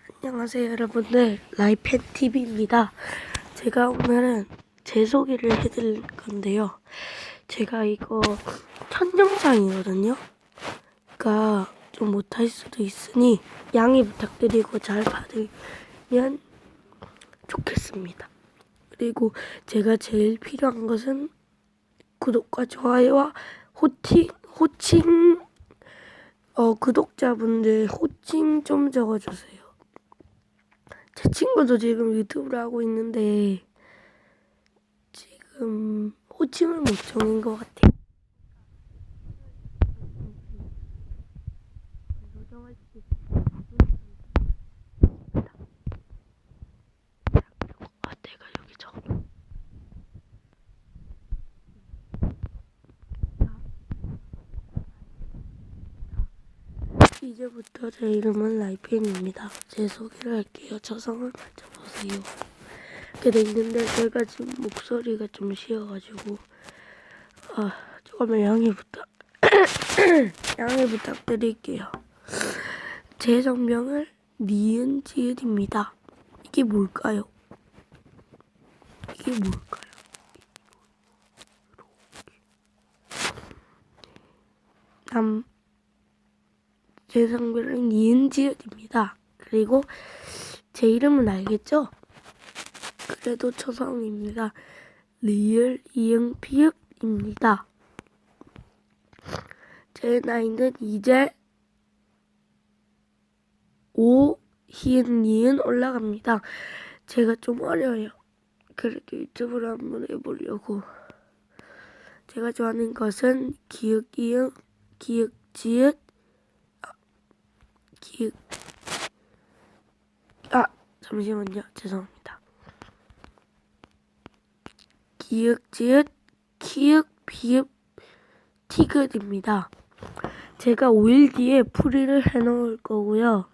안녕하세요 여러분들, 라이펜TV입니다. 제가 오늘은 제 소개를 해드릴 건데요. 제가 이거 첫 영상이거든요. 그러니까 좀 못할 수도 있으니 양해 부탁드리고 잘 받으면 좋겠습니다. 그리고 제가 제일 필요한 것은 구독과 좋아요와 구독자분들 호칭 좀 적어주세요. 제 친구도 지금 유튜브를 하고 있는데 지금 호칭을 못 정한 것 같아요. 내가 여기 적어. 이제부터 제 이름은 라이펜입니다. 제 소개를 할게요. 저성을 맞춰보세요. 이렇게 돼 있는데 제가 지금 목소리가 좀 쉬어가지고 조금만 양해 부탁드릴게요. 제 성명은 니은지읒입니다. 이게 뭘까요? 제 성별은 니은지읒입니다. 그리고 제 이름은 알겠죠? 그래도 초성입니다. 리을 이응 피읍입니다. 제 나이는 이제 5 히읗 니은 올라갑니다. 제가 좀 어려요. 그래도 유튜브를 한번 해보려고. 제가 좋아하는 것은 기역 이응 기역 지읒 잠시만요. 죄송합니다. 기역 지읒 키읔 비읍 티귿입니다. 제가 5일 뒤에 풀이를 해놓을 거고요.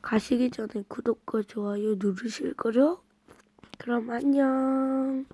가시기 전에 구독과 좋아요 누르실 거죠? 그럼 안녕.